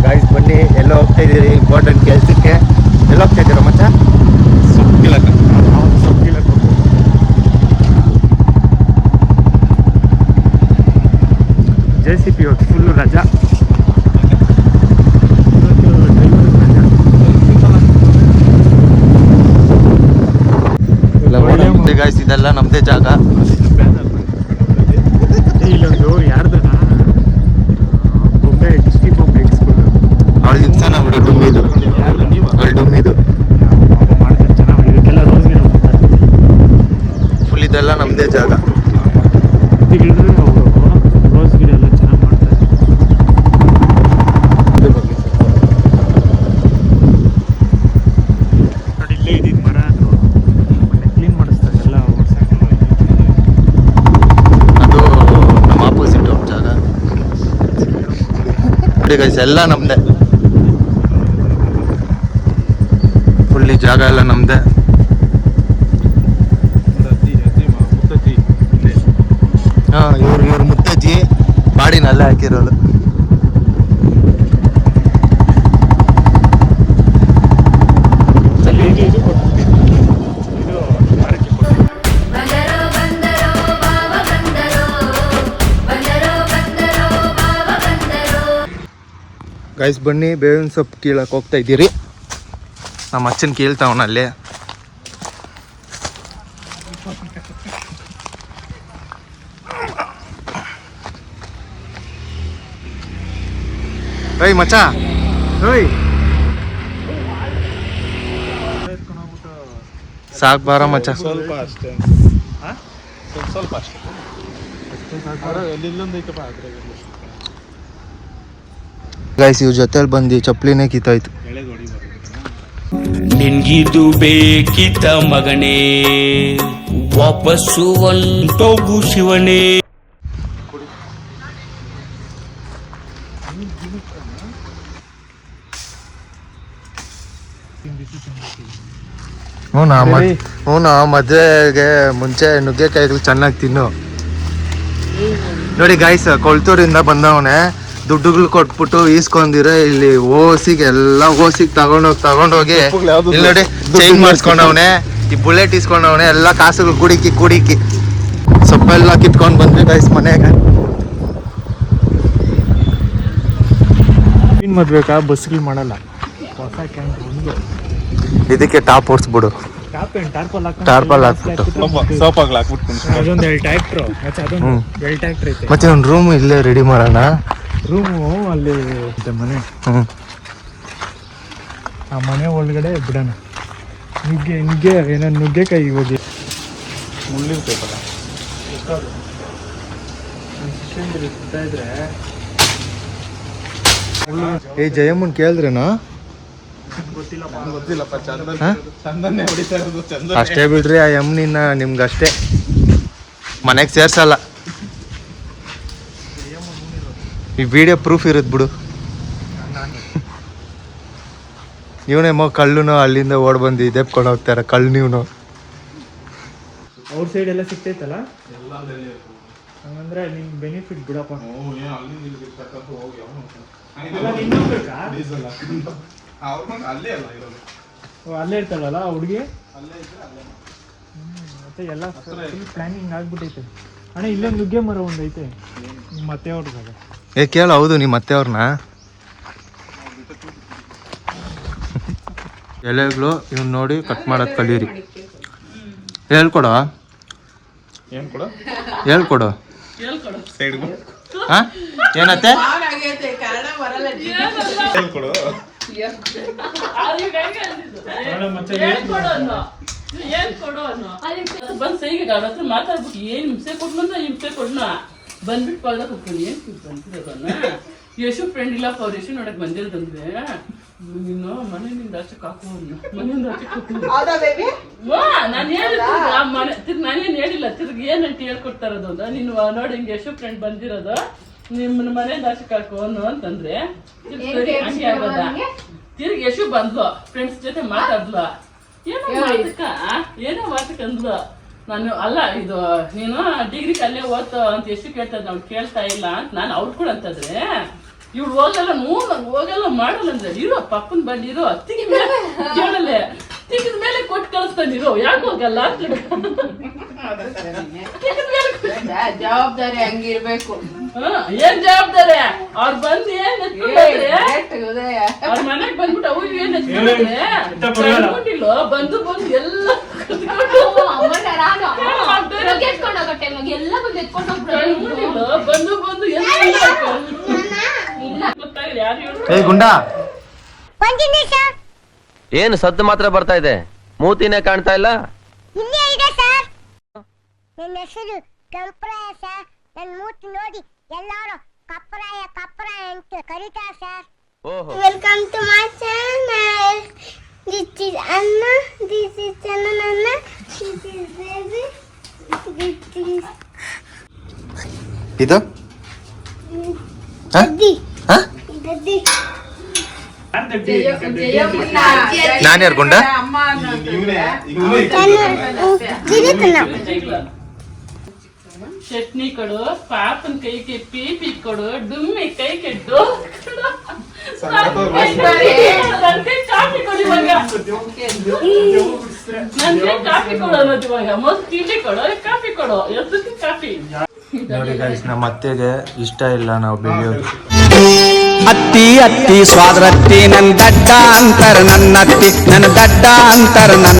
Guys ಬನ್ನಿ, ಎಲ್ಲ ಹೋಗ್ತಾ ಇದ್ದೀರಿ ಇಂಪಾರ್ಟೆಂಟ್ ಕೆಲಸಕ್ಕೆ. ಎಲ್ಲ ಹೋಗ್ತಾ ಇದ್ದೀರಾ ಮಚ್ಚ? ಸೊಪ್ಪಿಲಕ್ಕೆ JCP ಇವತ್ತು ಫುಲ್ಲು ರಜಾ. ಗಾಯ್ಸ್ ಇದೆಲ್ಲ ನಮ್ಮದೇ ಜಾಗ. ಇಲ್ಲೊಂದು ಯಾರ್ದನ ಬೊಂಬೆ ಡಿಸ್ಟ್ರಿಕ್ಟ್ ಬೊಂಬೆ ಸ್ಕೂಲ್ ಅವಳು ನಿಲ್ಸನ ಬಿಡು. ಡುಮ್ಮಿದು ಅವಳು ಡುಮ್ಮಿದು ಮಾಡ್ತಾರೆ ಚೆನ್ನಾಗಿ. ಇದಕ್ಕೆಲ್ಲ ರೋಸ್ ಗಿಡ ಫುಲ್ ಇದೆಲ್ಲ ನಮ್ಮದೇ ಜಾಗ. ಇಲ್ಲಿದ್ರೆ ಅವರು ರೋಸ್ ಗಿಡ ಎಲ್ಲ ಚೆನ್ನಾಗಿ ಮಾಡ್ತಾರೆ. ನೋಡಿ ಇಲ್ಲೇ ಇದ್ದಿದ್ದು ಮರ ಅದು ಮೊನ್ನೆ ಕ್ಲೀನ್ ಮಾಡಿಸ್ತಾರೆ ಎಲ್ಲ ವರ್ಷಕ್ಕೆ. ಅದು ನಮ್ಮ ಆಪೋಸಿಟ್ ಅವ್ರ ಜಾಗ. ನೋಡಿ ಗೈಸ್ ಎಲ್ಲ ನಮ್ಮದೇ, ಫುಲ್ ಈ ಜಾಗ ಎಲ್ಲ ನಮ್ಮದೇ. ಹಾಂ, ಇವ್ರ ಮುತ್ತಜ್ಜಿ ಬಾಡಿನಲ್ಲೇ ಹಾಕಿರೋದು. ಗೈಸ್ ಬನ್ನಿ, ಬೇವಿನ ಸೊಪ್ಪು ಕೀಳಕ್ಕೆ ಹೋಗ್ತಾ ಇದ್ದೀರಿ. ನಮ್ಮ ಅಚ್ಚನ ಕೀಳ್ತಾವನಲ್ಲಿ. ಓಯ್ ಮಚ್ಚ, ಓಯ್ ಸಾಕು ಬಾರ ಮಚ್ಚ. ಸ್ವಲ್ಪ ಅಷ್ಟೇ, ಸ್ವಲ್ಪ ಅಷ್ಟೇ. ಗೈಸ್ ಇವ್ರ ಜೊತೆಲಿ ಬಂದು ಚಪ್ಪಲಿನೇ ಕಿತ್ತಾಯ್ತು. ನಿನ್ಗಿದು ಬೇಕಿತ ಮಗನೇ, ವಾಪಸ್ಸು ಒಂಟೋಗು ಶಿವನೇ. ಹ್ಞೂ ಮದುವೆಗೆ ಮುಂಚೆ ನುಗ್ಗೆಕಾಯಿಗಳು ಚೆನ್ನಾಗಿ ತಿನ್ನು. ನೋಡಿ ಗೈಸ್, ಕೊಳ್ತೂರಿಂದ ಬಂದವನೇ ದುಡ್ಡುಗಳು ಕೊಟ್ಬಿಟ್ಟು ಈಸ್ಕೊಂಡಿರ ಇಲ್ಲಿ ಓಸಿಗೆ ಎಲ್ಲ ಓಸಿಗೆ ತಗೊಂಡೋಗಿ ಇಲ್ಲಿ ನೋಡಿ ಚೇಂಜ್ ಮಾಡಿಸ್ಕೊಂಡವನೆ, ಈ ಬುಲೆಟ್ ಇಸ್ಕೊಂಡವನೆ, ಎಲ್ಲ ಕಾಸುಗಳು ಕುಡಿಕಿ ಸೊಪ್ಪೆಲ್ಲ ಕಿತ್ಕೊಂಡು ಬಂದ್ವಿ ಗೈಸ್ ಮನೆಗೆ. ಏನು ಮದ್ಬೇಕಾ ಬಸ್ಗಳು ಮಾಡಲ್ಲ, ಹೊಸ ಕ್ಯಾಂಪ್ ಒಂದು ಇದಕ್ಕೆ ಟಾಪ್ ಓಡಿಸ್ಬಿಡು. ಟಾರ್ಪಲ್ ಹಾಕ್ಬಿಟ್ಟು ಅದೊಂದು ಟ್ರ್ಯಾಕ್ಟ್ರು ಮತ್ತೆ ಒಂದು ರೂಮ್ ಇಲ್ಲೇ ರೆಡಿ ಮಾಡೋಣ. ರೂಮು ಅಲ್ಲಿ ಮನೆ, ಆ ಮನೆ ಒಳಗಡೆ ಬಿಡೋಣ. ನುಗ್ಗೆ ಏನೋ ನುಗ್ಗೆಕಾಯಿ ಹೋಗಿ ಮುಳ್ಳಿರ್ಬೇಕಲ್ಲ ಏ ಜಯಮ್ಮನ್ ಕೇಳಿದ್ರೇನಾ? ಅಷ್ಟೇ ಬಿಡ್ರಿ, ಆ ಯಮ್ನಿನ ನಿಮ್ಗಷ್ಟೇ, ಮನೆಗೆ ಸೇರ್ಸಲ್ಲ. ಈ ವಿಡಿಯೋ ಪ್ರೂಫ್ ಇರುತ್ತೆ ಬಿಡು. ಇವನೇ ಕಳ್ಳುನು ಅಲ್ಲಿಂದ ಓಡ್ ಬಂದು ಇದೆಪ್ಕೊಂಡು ಹೋಗ್ತಾರೆ ಕಳ್ಳು. ನೀವನು ಅವ್ರ ಸೈಡ್ ಎಲ್ಲ ಸಿಗ್ತೈತಲ್ಲ, ಹಂಗಂದ್ರೆ ನಿಮ್ ಬೆನಿಫಿಟ್ ಬಿಡಪ್ಪ. ಅಲ್ಲೇ ಇರ್ತಾಳಲ್ಲ ಹುಡುಗಿ, ಮತ್ತೆ ಎಲ್ಲ ಪ್ಲಾನಿಂಗ್ ಆಗ್ಬಿಟ್ಟೈತೆ. ಅಣ್ಣ ಇಲ್ಲೊಂದು ನುಗ್ಗೆ ಮರ ಒಂದು ಐತೆ ನಿಮ್ಮ ಅತ್ತೆ ಅವ್ರಿಗೆ. ಏ ಕೇಳ, ಹೌದು ನಿಮ್ಮ ಅತ್ತೆ ಅವ್ರನ್ನ? ಎಲೆಗಳು ಇವ್ನು ನೋಡಿ ಕಟ್ ಮಾಡೋದು ಕಲೀರಿ. ಹೇಳ್ಕೊಡೋ ಹೇಳ್ಕೊಡು. ಹಾಂ ಏನತ್ತೆ? ಮಾತಾಡ್ಬಿಟ್ಟು ಏನ್ ಹಿಂಸೆ ಕೊಡ್ನ ಬಂದ್ಬಿಟ್ಟು ಪಾಲ್ದ ಹೋಗ್ತೀನಿ. ಏನ್ ಬಂದಿರೋದನ್ನ ಯಶು ಫ್ರೆಂಡ್ ಇಲ್ಲ ಅವ್ರ ಯಶು ನೋಡಕ್ ಬಂದಿರೋದಂದ್ರೆ ನೀನು ಮನೆಯಿಂದ ಆಚೆಕ್ ಹಾಕು, ಮನೆಯಿಂದ ನಾನು ಹೇಳಿದ ನಾನೇನ್ ಹೇಳಿಲ್ಲ. ತಿರ್ಗಿ ಏನಂತ ಹೇಳ್ಕೊಡ್ತಾ ಇರೋದು ಅಂದ್ರೆ ನೀನು ನೋಡಿ ಹಿಂಗೆ ಯಶು ಫ್ರೆಂಡ್ ಬಂದಿರೋದು, ನಿಮ್ಮನ್ನ ಮನೆಯಿಂದ ಆಚೆಕ್ ಹಾಕು ಅಂತಂದ್ರೆ ಹಂಗೆ ಆಗೋದ. ತಿರ್ಗಿ ಯಶು ಬಂದ್ಲು, ಫ್ರೆಂಡ್ಸ್ ಜೊತೆ ಮಾತಾಡ್ಲು, ಏನೋ ಮಾತಕ್ಕ ಅಂದ್ಲು. ನಾನು ಅಲ್ಲ ಇದು ನೀನು ಡಿಗ್ರಿ ಅಲ್ಲೇ ಓದ್ತು ಅಂತ ಎಷ್ಟು ಕೇಳ್ತದ, ನಾವು ಕೇಳ್ತಾ ಇಲ್ಲ ಅಂತ ನಾನು ಅವ್ರು ಕೂಡ ಅಂತಂದ್ರೆ ಇವ್ಳು ಹೋಗಲ್ಲ ನಾನು ಹೋಗಲ್ಲ ಮಾಡಲ್ಲ ಅಂದ್ರೆ ಇರೋ ಪಪ್ಪನ್ ಬಂದು ಇರೋ ಅತ್ತಿಗೆ ಮೇಲೆ ಕೇಳಲೆ ತಿಕ್ಕಿದ ಮೇಲೆ ಕೊಟ್ಟು ಕಳಿಸ್ತಾನೆ ಇರೋ ಯಾಕೆ ಹೋಗಲ್ಲ ಜವಾಬ್ದಾರಿ ಹಂಗಿರ್ಬೇಕು. ಏನ್ ಜವಾಬ್ದಾರಿ ಅವ್ರು ಬಂದು ಏನ್ ಅವ್ರ ಮನೆಗ್ ಬಂದ್ಬಿಟ್ಟು ಅವು ಏನ್ ಎತ್ಕೊಂಡಿಲ್ಲ ಬಂದು ಎಲ್ಲ ಬಂದು ಬಂದು ಏ ಗುಂಡಾ ಏನು ಸದ್ದು ಮಾತ್ರ ಬರ್ತಾ ಇದೆ, ಮೂತಿನೇ ಕಾಣ್ತಾ ಇಲ್ಲ. ಇಲ್ಲೇ ಇದೆ ಸರ್. ನನ್ನ ಹೆಸರು ಕಂಪ್ರಾಯ ಸರ್. ನನ್ನ ಮೂತಿ ನೋಡಿ ಎಲ್ಲರೂ ಕಪ್ರಾಯ ಕಪ್ರಾಯ ಅಂತ ಕರೀತಾರೆ ಸರ್. ಓಹೋ. Welcome to my channel. This is Anna, this is ಚನ್ನನನ್ನ, this is baby, this is ಇದು ದದ್ದಿ. ಹಾ ದದ್ದಿ. ನಾನು ಯಾರು ಗುಂಡ? ಚಟ್ನಿ ಕೊಡು, ಪಾಪನ್ ಕೈಗೆ ಪೀಪಿ ಕೊಡು, ಡುಮ್ಮಿ ಕೈಗೆ ಡೋಲ್ ಕೊಡು, ನನ್ ಕೈ ಕಾಫಿ ಕೊಡು ಇವಾಗ, ನನ್ ಕೈ ಕಾಫಿ ಕೊಡು ಅನ್ನೋದು ಇವಾಗ. ಮೊದಲು ತಿಂಡಿ ಕೊಡು, ಕಾಫಿ ಕೊಡು, ಎಷ್ಟಕ್ಕೆ ಕಾಫಿ. ನೋಡಿ ಗೈಸ್, ನಮ್ಮ ಅತ್ತೆಗೆ ಇಷ್ಟ ಇಲ್ಲ ನಾವು ಬೆಳೆಯೋದು. ಅತ್ತಿ ಅತ್ತಿ ಸ್ವಾದ್ರತ್ತಿ ನನ್ನ ದಡ್ಡ ಅಂತಾರ ನನ್ನ ಅತ್ತಿ, ನನ್ನ ದಡ್ಡ ಅಂತಾರ ನನ್ನ